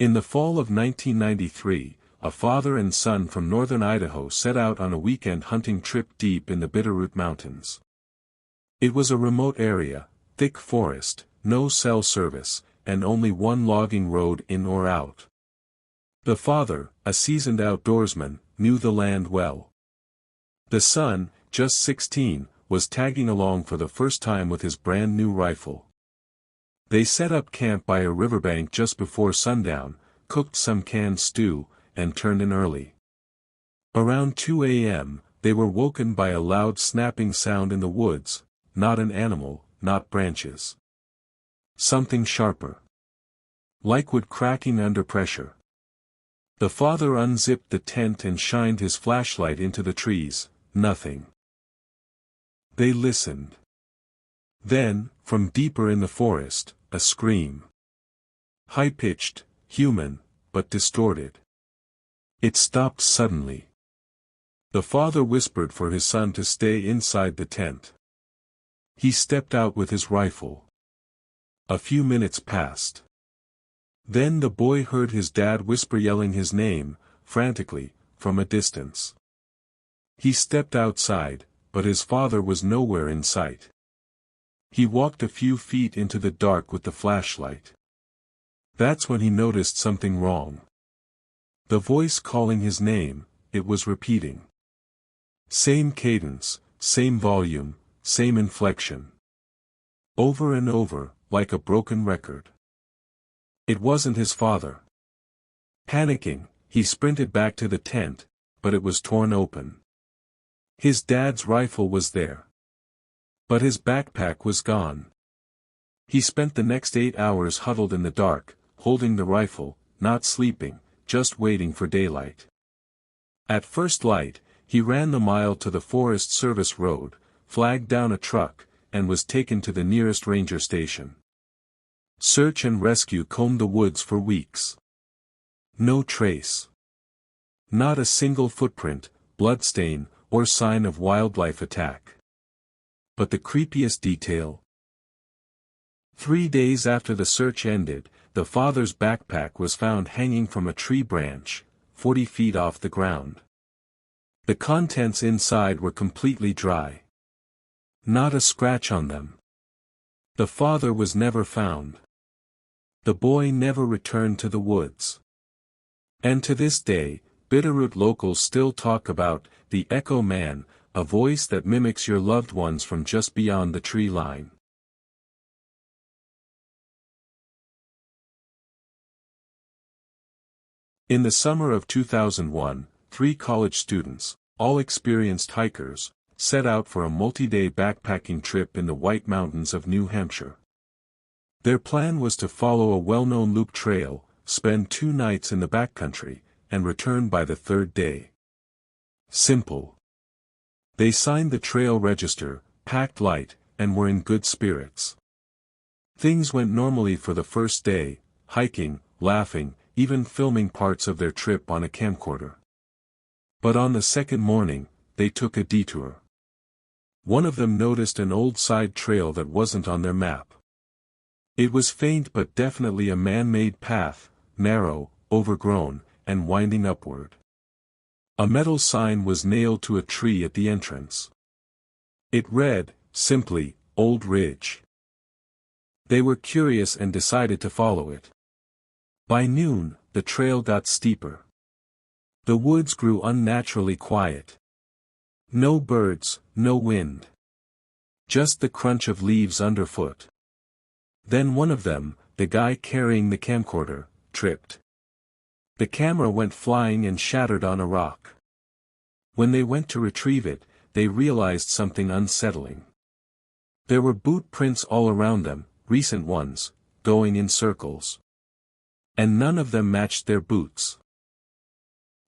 In the fall of 1993, a father and son from northern Idaho set out on a weekend hunting trip deep in the Bitterroot Mountains. It was a remote area, thick forest, no cell service, and only one logging road in or out. The father, a seasoned outdoorsman, knew the land well. The son, just 16, was tagging along for the first time with his brand new rifle. They set up camp by a riverbank just before sundown, cooked some canned stew, and turned in early. Around 2 a.m., they were woken by a loud snapping sound in the woods, not an animal, not branches. Something sharper. Like wood cracking under pressure. The father unzipped the tent and shined his flashlight into the trees. Nothing. They listened. Then, from deeper in the forest, a scream. High-pitched, human, but distorted. It stopped suddenly. The father whispered for his son to stay inside the tent. He stepped out with his rifle. A few minutes passed. Then the boy heard his dad whisper yelling his name, frantically, from a distance. He stepped outside, but his father was nowhere in sight. He walked a few feet into the dark with the flashlight. That's when he noticed something wrong. The voice calling his name, it was repeating. Same cadence, same volume, same inflection. Over and over, like a broken record. It wasn't his father. Panicking, he sprinted back to the tent, but it was torn open. His dad's rifle was there. But his backpack was gone. He spent the next 8 hours huddled in the dark, holding the rifle, not sleeping, just waiting for daylight. At first light, he ran the mile to the Forest Service road, flagged down a truck, and was taken to the nearest ranger station. Search and rescue combed the woods for weeks. No trace. Not a single footprint, bloodstain, or sign of wildlife attack. But the creepiest detail. 3 days after the search ended, the father's backpack was found hanging from a tree branch, 40 feet off the ground. The contents inside were completely dry. Not a scratch on them. The father was never found. The boy never returned to the woods. And to this day, Bitterroot locals still talk about the Echo Man, a voice that mimics your loved ones from just beyond the tree line. In the summer of 2001, 3 college students, all experienced hikers, set out for a multi-day backpacking trip in the White Mountains of New Hampshire. Their plan was to follow a well-known loop trail, spend 2 nights in the backcountry, and return by the 3rd day. Simple. They signed the trail register, packed light, and were in good spirits. Things went normally for the first day, hiking, laughing, even filming parts of their trip on a camcorder. But on the second morning, they took a detour. One of them noticed an old side trail that wasn't on their map. It was faint but definitely a man-made path, narrow, overgrown, and winding upward. A metal sign was nailed to a tree at the entrance. It read, simply, Old Ridge. They were curious and decided to follow it. By noon, the trail got steeper. The woods grew unnaturally quiet. No birds, no wind. Just the crunch of leaves underfoot. Then one of them, the guy carrying the camcorder, tripped. The camera went flying and shattered on a rock. When they went to retrieve it, they realized something unsettling. There were boot prints all around them, recent ones, going in circles. And none of them matched their boots.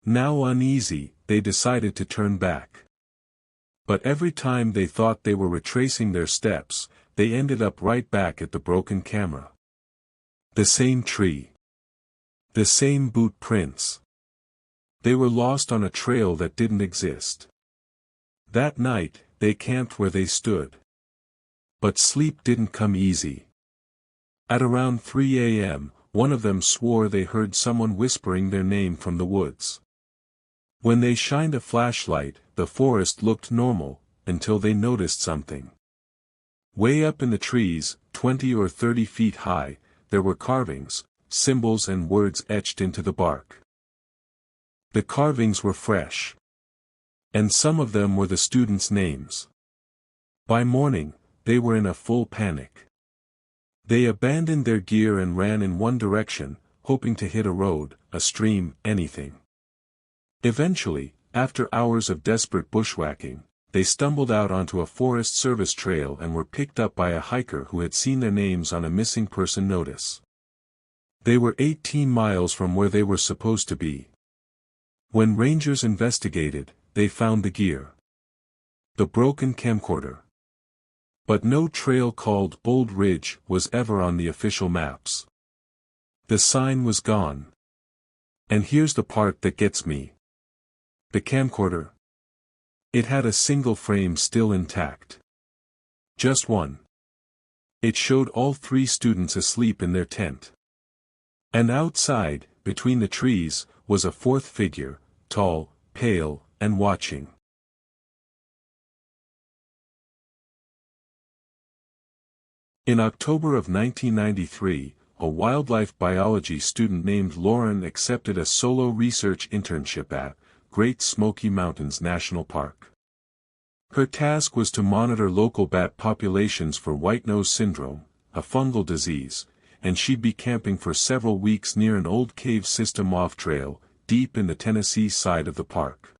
Now uneasy, they decided to turn back. But every time they thought they were retracing their steps, they ended up right back at the broken camera. The same tree. The same boot prints. They were lost on a trail that didn't exist. That night, they camped where they stood. But sleep didn't come easy. At around 3 a.m., one of them swore they heard someone whispering their name from the woods. When they shined a flashlight, the forest looked normal, until they noticed something. Way up in the trees, 20 or 30 feet high, there were carvings, symbols and words etched into the bark. The carvings were fresh. And some of them were the students' names. By morning, they were in a full panic. They abandoned their gear and ran in one direction, hoping to hit a road, a stream, anything. Eventually, after hours of desperate bushwhacking, they stumbled out onto a Forest Service trail and were picked up by a hiker who had seen their names on a missing person notice. They were 18 miles from where they were supposed to be. When rangers investigated, they found the gear. The broken camcorder. But no trail called Bold Ridge was ever on the official maps. The sign was gone. And here's the part that gets me. The camcorder. It had a single frame still intact. Just one. It showed all 3 students asleep in their tent. And outside, between the trees, was a 4th figure, tall, pale, and watching. In October of 1993, a wildlife biology student named Lauren accepted a solo research internship at Great Smoky Mountains National Park. Her task was to monitor local bat populations for white-nose syndrome, a fungal disease, and she'd be camping for several weeks near an old cave system off-trail, deep in the Tennessee side of the park.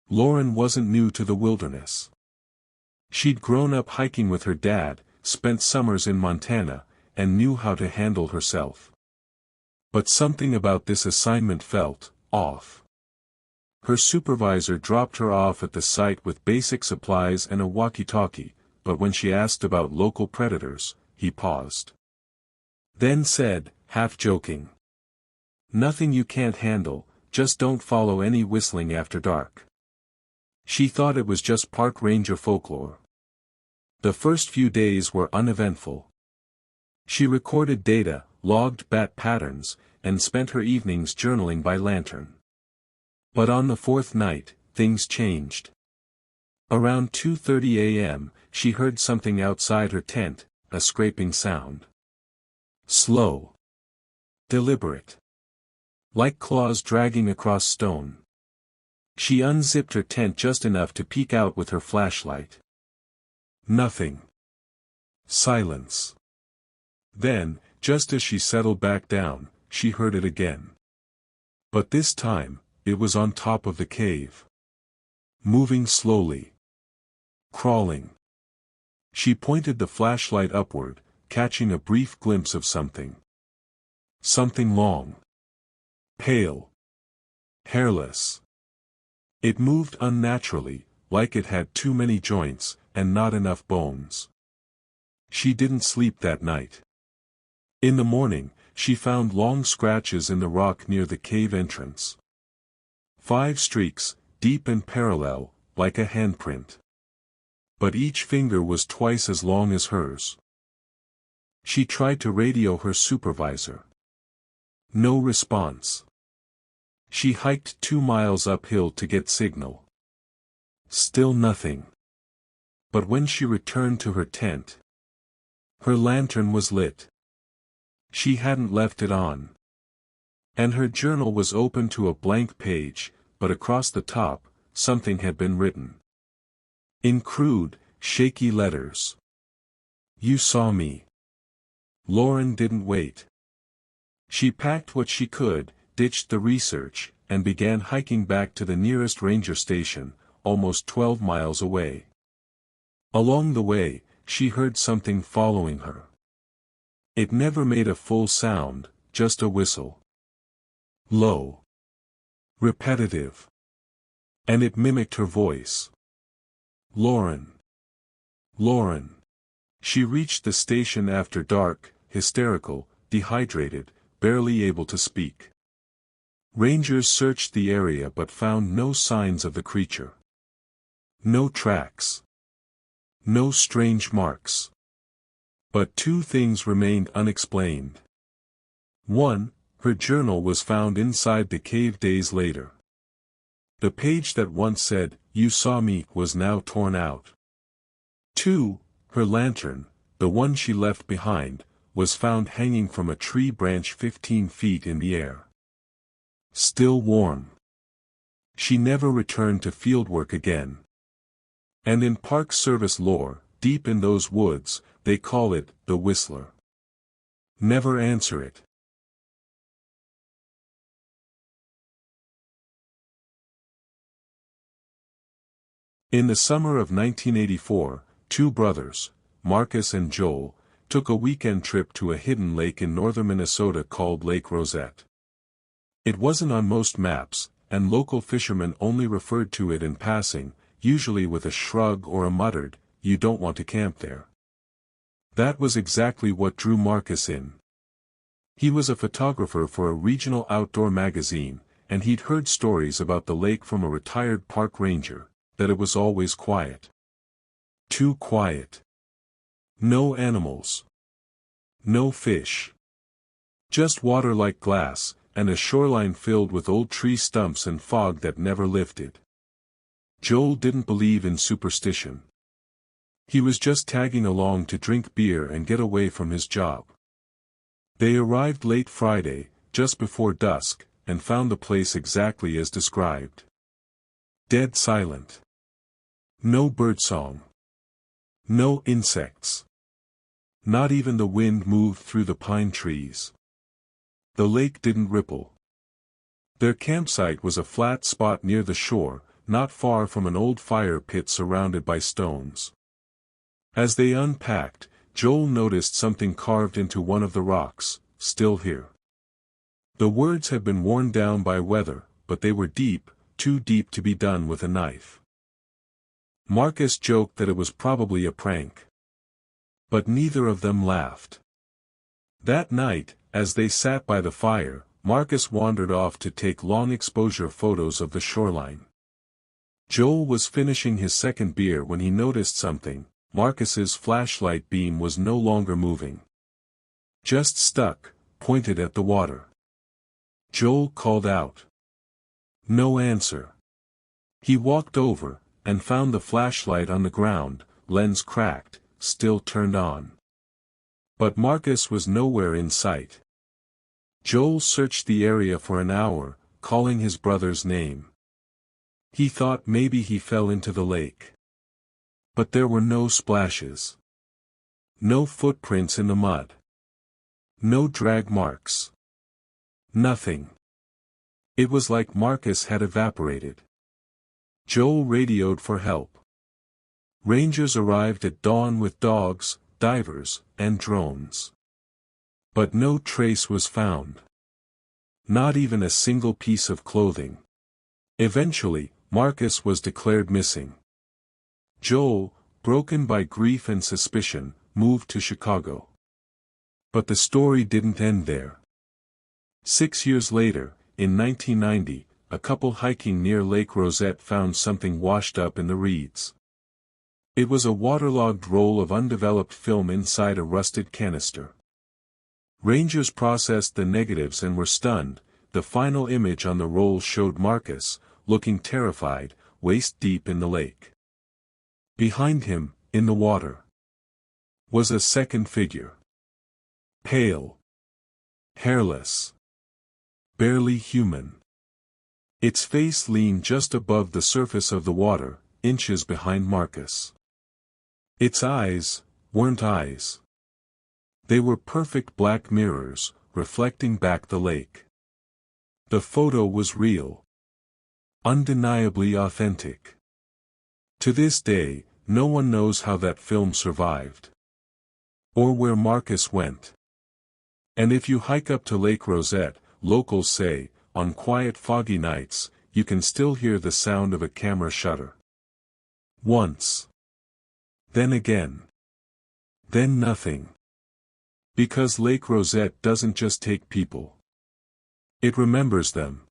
Lauren wasn't new to the wilderness. She'd grown up hiking with her dad, spent summers in Montana, and knew how to handle herself. But something about this assignment felt off. Her supervisor dropped her off at the site with basic supplies and a walkie-talkie, but when she asked about local predators, he paused. Then said, half joking, "Nothing you can't handle, just don't follow any whistling after dark." She thought it was just park ranger folklore. The first few days were uneventful. She recorded data, logged bat patterns, and spent her evenings journaling by lantern. But on the 4th night, things changed. Around 2:30 a.m., she heard something outside her tent, a scraping sound. Slow. Deliberate. Like claws dragging across stone. She unzipped her tent just enough to peek out with her flashlight. Nothing. Silence. Then, just as she settled back down, she heard it again. But this time, it was on top of the cave. Moving slowly. Crawling. She pointed the flashlight upward, catching a brief glimpse of something. Something long. Pale. Hairless. It moved unnaturally, like it had too many joints, and not enough bones. She didn't sleep that night. In the morning, she found long scratches in the rock near the cave entrance. 5 streaks, deep and parallel, like a handprint. But each finger was twice as long as hers. She tried to radio her supervisor. No response. She hiked 2 miles uphill to get signal. Still nothing. But when she returned to her tent, her lantern was lit. She hadn't left it on. And her journal was open to a blank page, but across the top, something had been written. In crude, shaky letters. "You saw me." Lauren didn't wait. She packed what she could, ditched the research, and began hiking back to the nearest ranger station, almost 12 miles away. Along the way, she heard something following her. It never made a full sound, just a whistle. Low. Repetitive. And it mimicked her voice. Lauren. Lauren. She reached the station after dark, hysterical, dehydrated, barely able to speak. Rangers searched the area but found no signs of the creature. No tracks. No strange marks. But 2 things remained unexplained. 1. Her journal was found inside the cave days later. The page that once said, "You saw me," was now torn out. 2. Her lantern, the one she left behind, was found hanging from a tree branch 15 feet in the air. Still warm. She never returned to fieldwork again. And in Park Service lore, deep in those woods, they call it the Whistler. Never answer it. In the summer of 1984, two brothers, Marcus and Joel, took a weekend trip to a hidden lake in northern Minnesota called Lake Rosette. It wasn't on most maps, and local fishermen only referred to it in passing, usually with a shrug or a muttered, "You don't want to camp there." That was exactly what drew Marcus in. He was a photographer for a regional outdoor magazine, and he'd heard stories about the lake from a retired park ranger, that it was always quiet. Too quiet. No animals. No fish. Just water like glass, and a shoreline filled with old tree stumps and fog that never lifted. Joel didn't believe in superstition. He was just tagging along to drink beer and get away from his job. They arrived late Friday, just before dusk, and found the place exactly as described. Dead silent. No birdsong. No insects. Not even the wind moved through the pine trees. The lake didn't ripple. Their campsite was a flat spot near the shore, not far from an old fire pit surrounded by stones. As they unpacked, Joel noticed something carved into one of the rocks, "Still here." The words had been worn down by weather, but they were deep, too deep to be done with a knife. Marcus joked that it was probably a prank. But neither of them laughed. That night, as they sat by the fire, Marcus wandered off to take long exposure photos of the shoreline. Joel was finishing his second beer when he noticed something. Marcus's flashlight beam was no longer moving. Just stuck, pointed at the water. Joel called out. No answer. He walked over, and found the flashlight on the ground, lens cracked, still turned on. But Marcus was nowhere in sight. Joel searched the area for an hour, calling his brother's name. He thought maybe he fell into the lake. But there were no splashes. No footprints in the mud. No drag marks. Nothing. It was like Marcus had evaporated. Joel radioed for help. Rangers arrived at dawn with dogs, divers, and drones. But no trace was found. Not even a single piece of clothing. Eventually, Marcus was declared missing. Joel, broken by grief and suspicion, moved to Chicago. But the story didn't end there. 6 years later, in 1990, a couple hiking near Lake Rosette found something washed up in the reeds. It was a waterlogged roll of undeveloped film inside a rusted canister. Rangers processed the negatives and were stunned. The final image on the roll showed Marcus, looking terrified, waist deep in the lake. Behind him, in the water, was a second figure. Pale. Hairless. Barely human. Its face leaned just above the surface of the water, inches behind Marcus. Its eyes weren't eyes. They were perfect black mirrors, reflecting back the lake. The photo was real. Undeniably authentic. To this day, no one knows how that film survived. Or where Marcus went. And if you hike up to Lake Rosette, locals say, on quiet foggy nights, you can still hear the sound of a camera shutter. Once. Then again. Then nothing. Because Lake Rosette doesn't just take people. It remembers them.